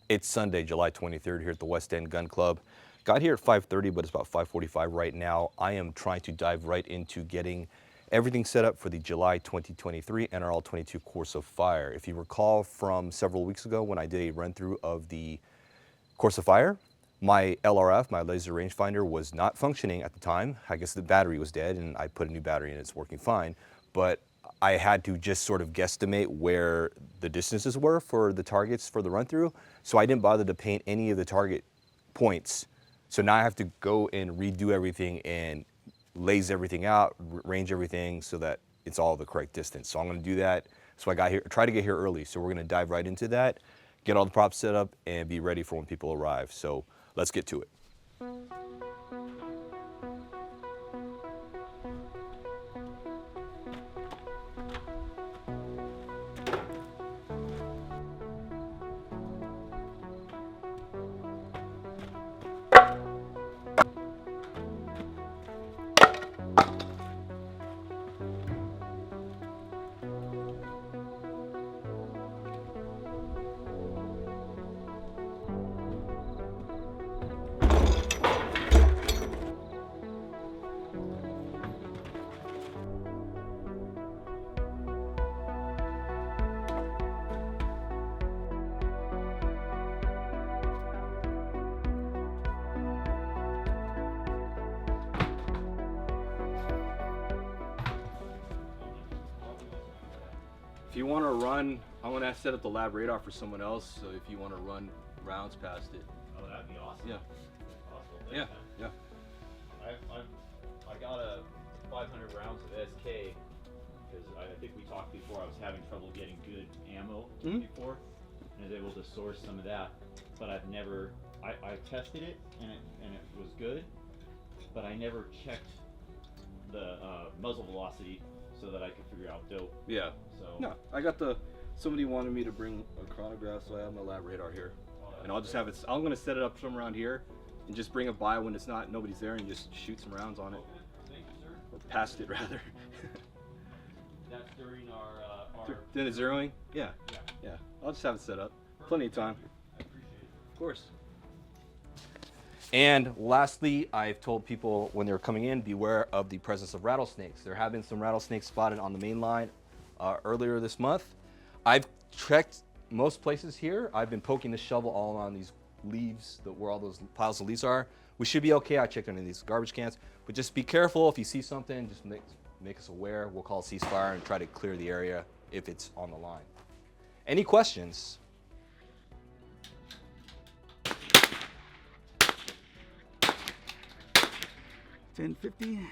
It's Sunday, July 23rd here at the West End Gun Club. Got here at 5:30, but it's about 5:45 right now. I am trying to dive right into getting everything set up for the July 2023 NRL22 Course of Fire. If you recall from several weeks ago when I did a run through of the Course of Fire, my LRF, my laser rangefinder, was not functioning at the time. I guess the battery was dead and I put a new battery in, it's working fine. But I had to just sort of guesstimate where the distances were for the targets for the run through. So I didn't bother to paint any of the target points. So now I have to go and redo everything and laze everything out, range everything so that it's all the correct distance. So I'm gonna do that. So I got here, try to get here early. So we're gonna dive right into that, get all the props set up and be ready for when people arrive. So let's get to it. If you want to run, I'm going to set up the lab radar for someone else, so if you want to run rounds past it. Oh, that'd be awesome. Yeah. Possible. Yeah, yeah. I got a 500 rounds of SK because I think we talked before. I was having trouble getting good ammo before, and I was able to source some of that. But I've never. I tested it and it was good, but I never checked the muzzle velocity so that I could figure out dope. Yeah. So No, I got somebody wanted me to bring a chronograph, so I have my lab radar here. And I'll just have it, I'm going to set it up somewhere around here and just bring it by when it's not, nobody's there, and just shoot some rounds on it. Thank you, sir. Or past it, rather. That's during our Then the zeroing? Yeah. Yeah. Yeah. I'll just have it set up. Plenty of time. I appreciate it. Of course. And lastly, I've told people when they're coming in, beware of the presence of rattlesnakes. There have been some rattlesnakes spotted on the main line earlier this month. I've checked most places here. I've been poking the shovel all around these leaves, where all those piles of leaves are. We should be okay. I checked under these garbage cans, but just be careful. If you see something, just make us aware. We'll call a ceasefire and try to clear the area if it's on the line. Any questions? $10.50.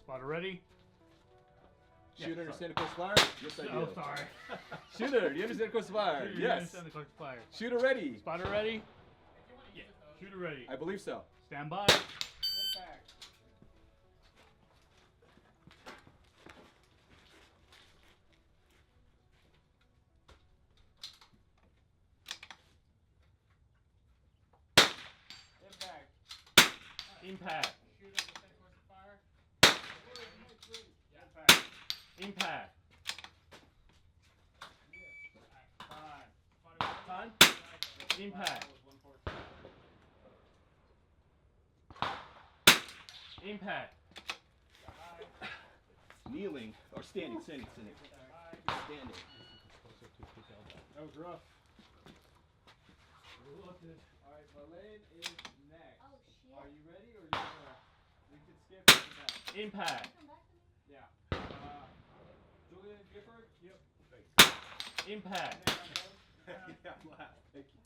Spotter ready? Shooter, understand the course of fire? Yes, I do. Oh, sorry. Shooter, do you understand the course of fire? You Yes. understand the course of fire. Shooter ready. Spotter ready? Yeah. Shooter ready. I believe so. Stand by. Impact. Impact. Time. Impact. Impact. Kneeling or standing. Standing. That was rough. Alright, Malane is next. Oh, shit. Are you ready or we can skip it now? Impact. Yeah. Julian and Gifford? Yep. Impact. Yeah, I'm glad. Thank you.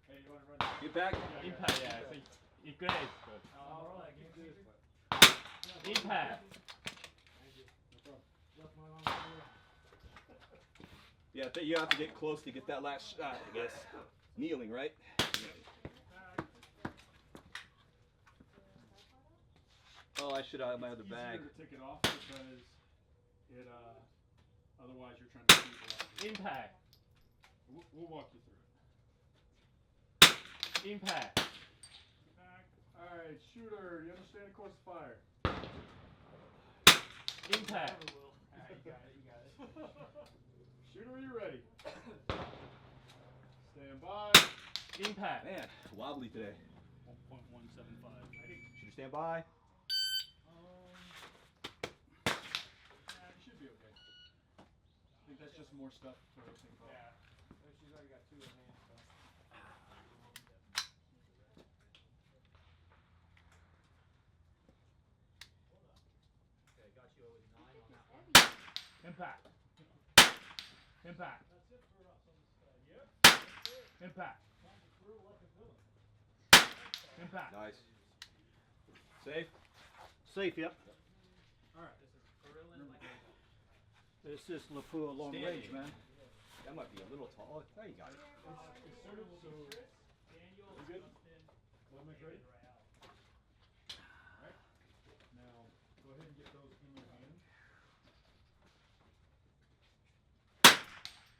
Hey, you want to run? Get back. Impact. Yeah. So you good. Good. Alright, give me this. Impact. Yeah, you have to get close to get that last shot, I guess. Kneeling, right? Oh, I should have my other It's easier bag. to take it off because it otherwise you're trying to keep it off. Impact. We'll walk you through it. Impact. Back. All right, shooter. You understand the course of fire? Impact. You got it. You got it. Shooter, are you ready? Stand by. Impact. Man, wobbly today. 1.175. Should you stand by? You should be okay. I think that's just more stuff for her to think about. Yeah. She's already got 2 in hand, so. Okay, got you with 9 on that one. Impact. Impact. That's it for us on this side. Yep. Impact. Time to throw like a villain. Impact. Nice. Safe? Safe, yep. All right. This is Grillin like This is Lapua long Standing. range, man. That might be a little tall. There you got it. It's sort of so. Daniel, You good? Justin, Well, Mike, ready? Rael. All right. Now, go ahead and get those in your hand.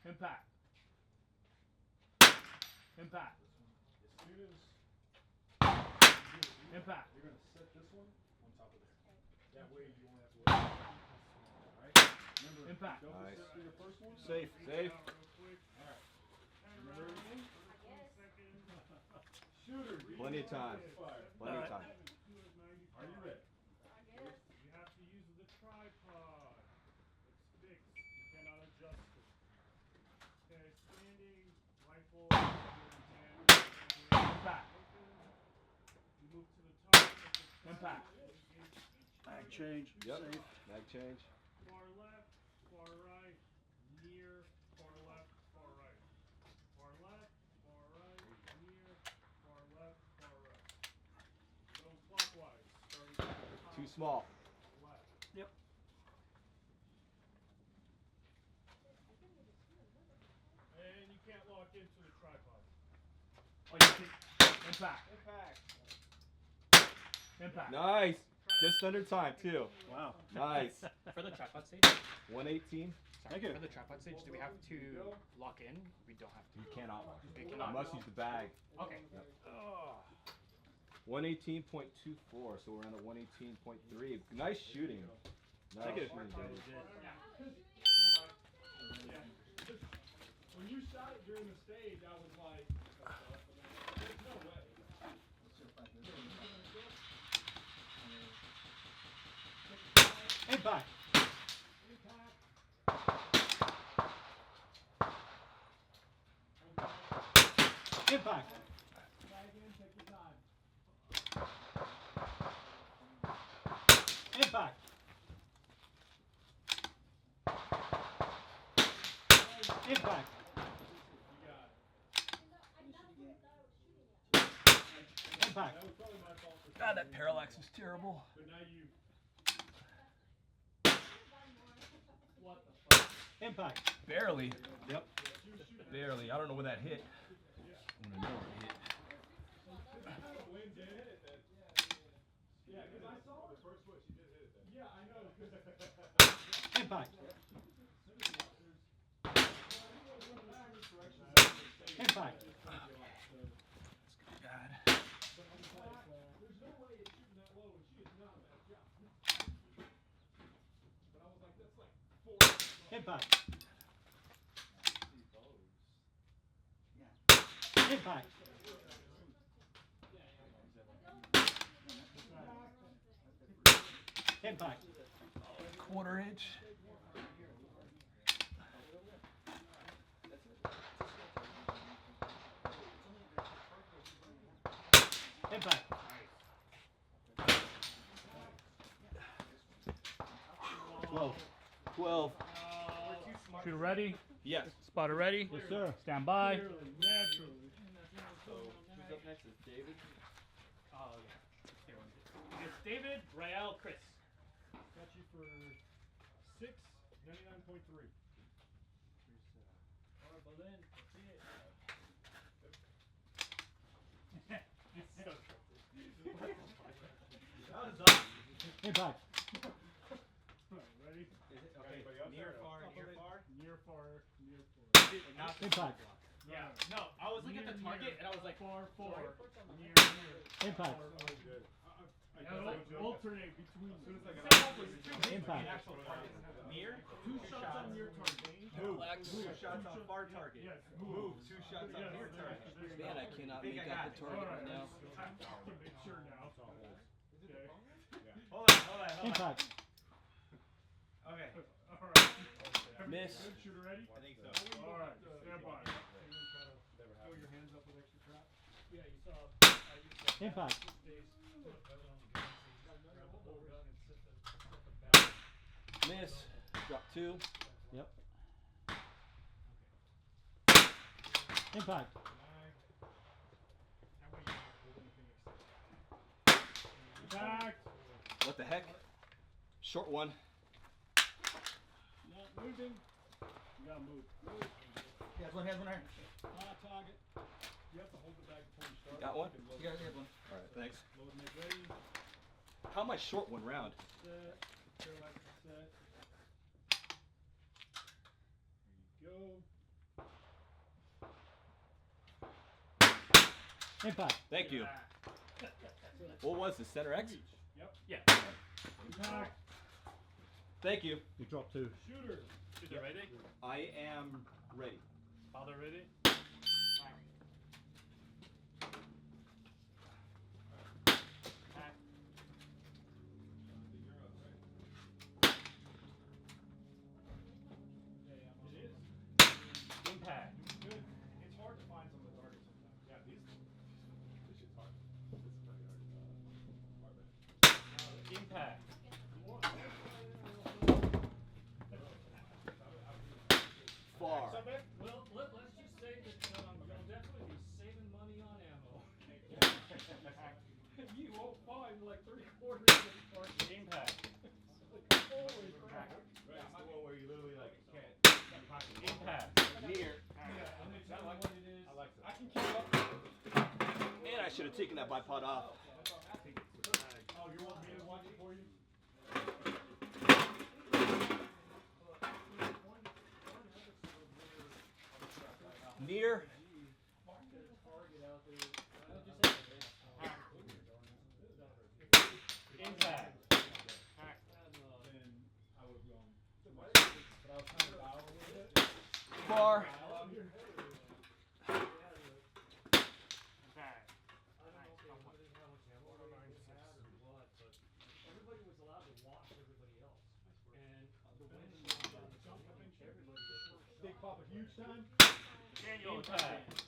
Impact. Impact. As soon as Impact. you're going to set this one on top of there. That way you only have to worry about it. All right? Remember, Impact. don't Nice. set through your first one. Safe. Safe. All right. Remember everything? Shooter. Plenty of time. Fire. Plenty of time. Are you ready? You have to use the tripod. It's fixed. You cannot adjust it. Okay, standing, rifle, in hand. Impact. You move to the top of the Impact. Back change. Yep. Safe. Mag change. far left, far right, near, far left, far right. Far left, far right, near, far left, far right. Going clockwise, starting from the top Too small. left. Yep. And you can't lock into the tripod. Oh, you can. Impact. Impact. Nice. Just under time, too. Wow. Nice. For the tripod stage, 118. Thank you. for the tripod stage, do we have to lock in? We don't have to. You cannot. We You cannot. must use the bag. Okay. 118.24, so we're on a 118.3. Nice shooting. Nice Thank you. shooting, David. When you shot it during the stage, I was like, there's no way. Impact. Impact. Impact. Impact. Impact. God, that parallax is terrible. But now you. What the fuck? Impact. Barely. Yep. Barely. I don't know where that hit. I'm gonna know where it hit. Wayne did hit it then. Yeah, because I saw the first switch. He did hit it then. Yeah, I know. Impact. Impact. God. There's no way it's shooting that low, and she is not a bad shot. But I was like, that's like 4. Impact. Impact. Impact. Quarter inch. Impact. 12. 12. Shooter ready. Yes. Spotter ready. Yes, sir. Stand by. Naturally. So, who's up next? Is David? Oh yeah. It's David, Rael, Chris. Got you for 699.3. Impact. Ready? Okay, near far, near far. Near far, near far. Not Impact. Yeah. No, I was looking at the target and I was like, Far, far. sorry. Near, near. Impact. Far, far. Good. I And alternate between. As soon as I got Impact. Actual target. Near. two shots on near target. Move. 2 shots on far target. Yes, Move. 2 shots on Yes, near there- target. there you Man, go. I cannot Think make I got out it. the target Alright, right now. time to make sure now. Okay. Hold on. Impact. Okay. Alright. Miss. Good, shooter ready? I think so. Alright, stand by. Throw your hands up with extra crap. Yeah, you saw. Impact. Miss. Drop 2. Yep. Impact. Impact. What the heck? Short one. Not moving. You gotta move. Move. Has one, Target. You have to hold the bag before you start. Got one? You can load, You got one. Alright, thanks. load and make ready. How am I short one round? Set. Parallax set. There you go. Impact. Thank you. What was the center X? Yep. Yeah. Impact. Thank you. You drop 2. Shooter. Shooter ready? I am ready. Father ready? It is. Impact. Good. It's hard to find some of the targets sometimes. Yeah, this shit's hard. This is pretty hard. Impact. Far. Well, let's just say that you'll definitely be saving money on ammo. You won't find like 3/4 of the targets. Impact. Holy crap. Right, it's the one where you literally like can't. Impact. Near. I like what it is. I like that. I can keep up. Man, I should have taken that bipod off. Oh, you want me to watch it for you? Near. Impact. Then I would have gone too much. But I was trying to dial a little bit. Far. Everybody was allowed to watch everybody else. And the wind jumped up into everybody. Big Papa huge time. Impact.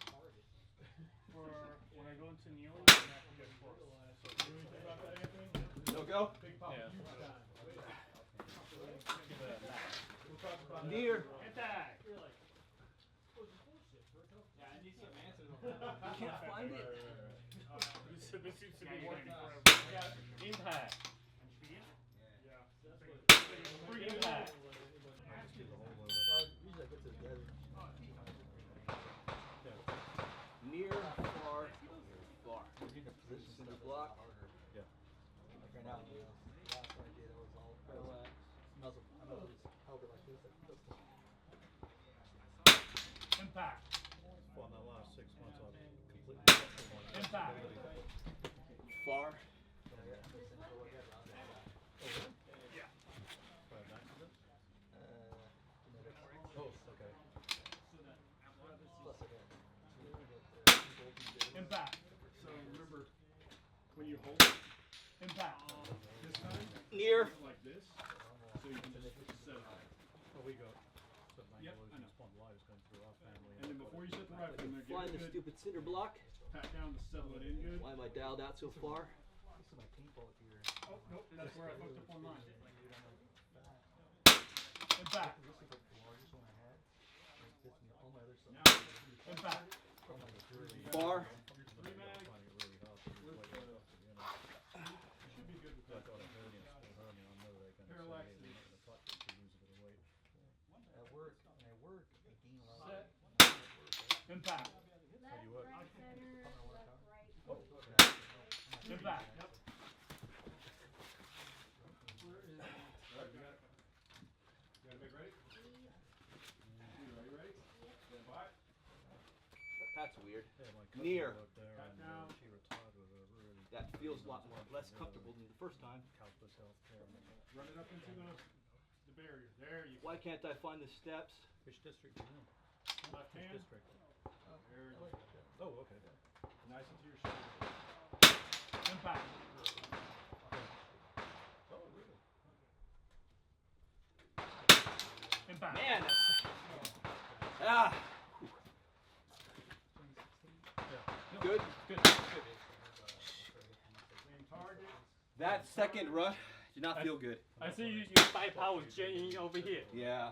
For when I go into kneeling, I have to get close. You know anything about that, Anthony? No go. Big Papa Yeah. huge time. Give it a back. We'll talk about Near. Impact. Yeah, I need some answers on that. Can't find it. This seems to be Yeah, working you for got everybody. Impact. Free Impact. Near. Far. Far. Cinder block. Right now, you know, last one I did, I was all parallax. I just held it like this. Impact. Well, in the last 6 months, I've completely. Impact. Far. Oh, okay. Impact. So remember, when you hold it Impact. this time, Near. like this, so you can just set it up. Well, we got some Yep, Mangaloos I and know. Spondylitis going through our family. And then before you set the rifle in there, Find give the it a good stupid cinder block. pat down to settle it in good. Why am I dialed out so far? This is my paintball gear. Oh, nope, that's where I hooked up on mine. Impact. This is like the largest one I had. Like this and all my other stuff. Now, Impact. All my dirty. Far. three mag Finding it really hard to with play the, it off, to be honest. should be good with I that. got a hernia, still hernia. I know they're going to Parallax say they're not going to touch it to lose a bit of weight. At work, when I work, I gain a lot Set. of Impact. How do you work? Left, center, left, right. Oh, Impact. That's weird. Yeah, my cousin Near. worked there and down. she retired with a really That feels a lot more less comfortable than the first time. calculus healthcare and all that. Run it up into the barrier. There you go. Why can't I find the steps? Which district are you in? Left Which hand. district? There you go. Oh, okay. Nice into your shoulder. Impact. Oh, really? Impact. Man, ah. Good. Good. Same target. That second rush did not feel good. I see you five pounds changing over here. Yeah.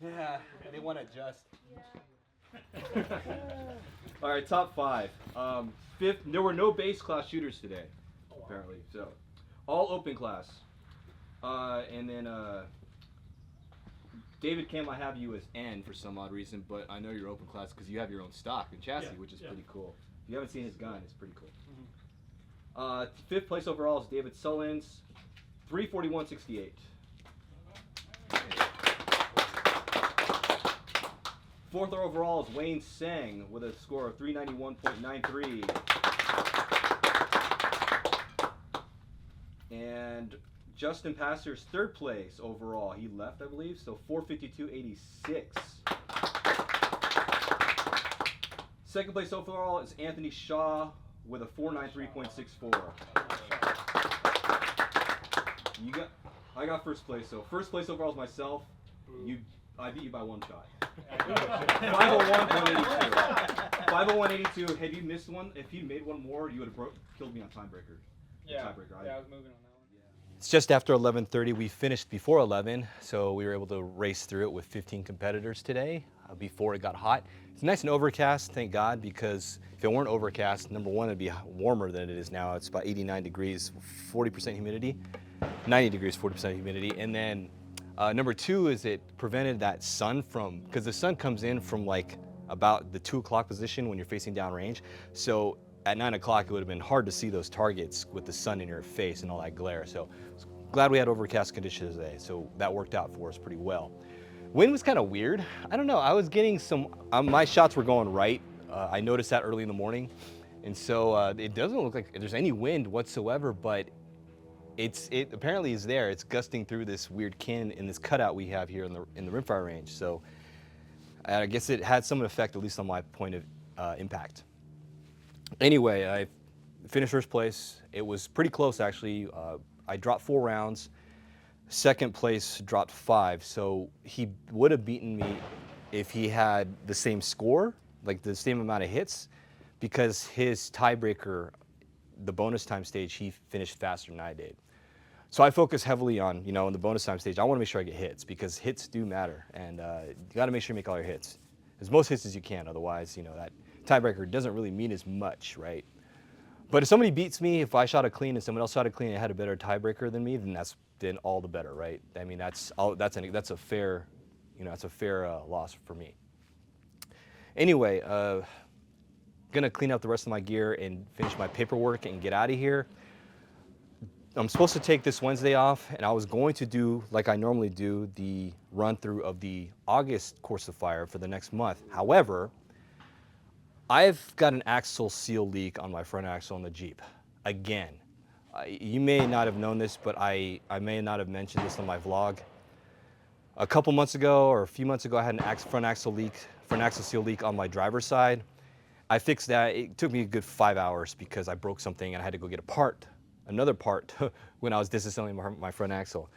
Yeah. They want to adjust. All right, top 5. Fifth, there were no base class shooters today, apparently. So, all open class. And then David Cam, I have you as N for some odd reason, but I know you're open class because you have your own stock and chassis, Yeah, which is yeah. pretty cool. If you haven't seen his gun, it's pretty cool. 5th place overall is David Sullins, 341.68. 4th overall is Wayne Sang with a score of 391.93. And Justin Passer's 3rd place overall. He left, I believe, so 452.86. 2nd place overall is Anthony Shaw with a 493.64. I got 1st place, so 1st place overall is myself. I beat you by 1 shot. 501.82. 501.82. Had you missed one, if you made one more, you would have killed me on tiebreaker. Yeah, Tiebreaker. I was moving on that one. It's just after 11:30. We finished before 11, so we were able to race through it with 15 competitors today before it got hot. It's nice and overcast, thank God, because if it weren't overcast, number one, it'd be warmer than it is now. It's about 89 degrees, 40% humidity, 90 degrees, 40% humidity. And then number 2 is it prevented that sun from, because the sun comes in from like about the 2 o'clock position when you're facing downrange. So at 9 o'clock, it would have been hard to see those targets with the sun in your face and all that glare. So glad we had overcast conditions today. So that worked out for us pretty well. Wind was kind of weird. I don't know. I was getting some, my shots were going right. I noticed that early in the morning. And so it doesn't look like there's any wind whatsoever, but it apparently is there. It's gusting through this weird kin in this cutout we have here in the rimfire range. So I guess it had some effect, at least on my point of impact. Anyway, I finished 1st place. It was pretty close, actually. I dropped 4 rounds. 2nd place dropped 5. So he would have beaten me if he had the same score, like the same amount of hits, because his tiebreaker, the bonus time stage, he finished faster than I did. So I focus heavily on, in the bonus time stage, I want to make sure I get hits, because hits do matter, and you got to make sure you make all your hits. As most hits as you can, otherwise, that tiebreaker doesn't really mean as much, right? But if somebody beats me, if I shot a clean and someone else shot a clean and had a better tiebreaker than me, then all the better, right? I mean, that's a fair, that's a fair loss for me. Anyway, gonna clean up the rest of my gear and finish my paperwork and get out of here. I'm supposed to take this Wednesday off, and I was going to do, like I normally do, the run through of the August course of fire for the next month. However, I've got an axle seal leak on my front axle on the Jeep, again. You may not have known this, but I may not have mentioned this on my vlog. A couple months ago, or a few months ago, I had an front axle seal leak on my driver's side. I fixed that. It took me a good 5 hours because I broke something and I had to go get another part when I was disassembling my front axle.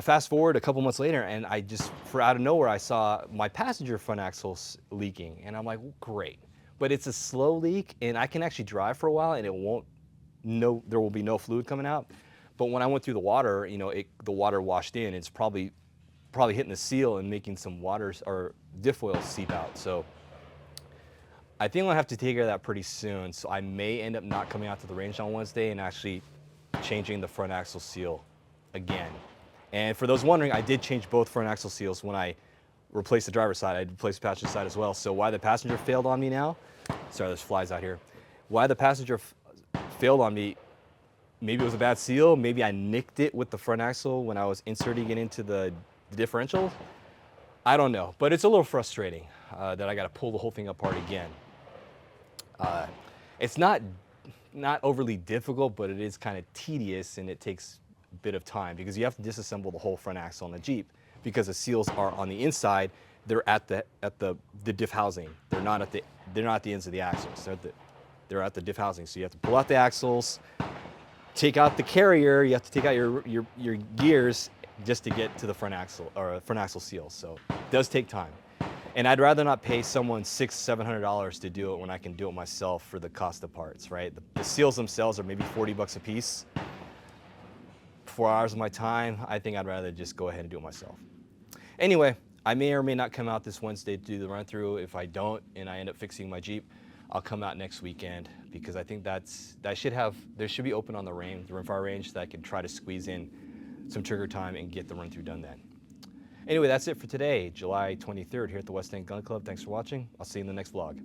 Fast forward a couple months later, and I just, out of nowhere, I saw my passenger front axle leaking, and I'm like, well, great. But it's a slow leak, and I can actually drive for a while, and there will be no fluid coming out. But when I went through the water, the water washed in. It's probably hitting the seal and making some water or diff oil seep out. So I think I'll have to take care of that pretty soon. So I may end up not coming out to the range on Wednesday and actually changing the front axle seal again. And for those wondering, I did change both front axle seals when I replaced the driver's side. I replaced the passenger side as well. So why the passenger failed on me now, sorry, there's flies out here. Why the passenger failed on me, maybe it was a bad seal, maybe I nicked it with the front axle when I was inserting it into the differential. I don't know, but it's a little frustrating that I got to pull the whole thing apart again. It's not overly difficult, but it is kind of tedious, and it takes a bit of time because you have to disassemble the whole front axle on the Jeep because the seals are on the inside. They're at the diff housing. They're not at the ends of the axles. They're at the diff housing. So you have to pull out the axles, take out the carrier. You have to take out your gears just to get to the front axle or front axle seals. So it does take time. And I'd rather not pay someone $600-700 to do it when I can do it myself for the cost of parts, right? The seals themselves are maybe $40 a piece. 4 hours of my time, I think I'd rather just go ahead and do it myself. Anyway, I may or may not come out this Wednesday to do the run through. If I don't and I end up fixing my Jeep, I'll come out next weekend because I think there should be open on the rimfire range that I can try to squeeze in some trigger time and get the run through done then. Anyway, that's it for today, July 23rd here at the West End Gun Club. Thanks for watching. I'll see you in the next vlog.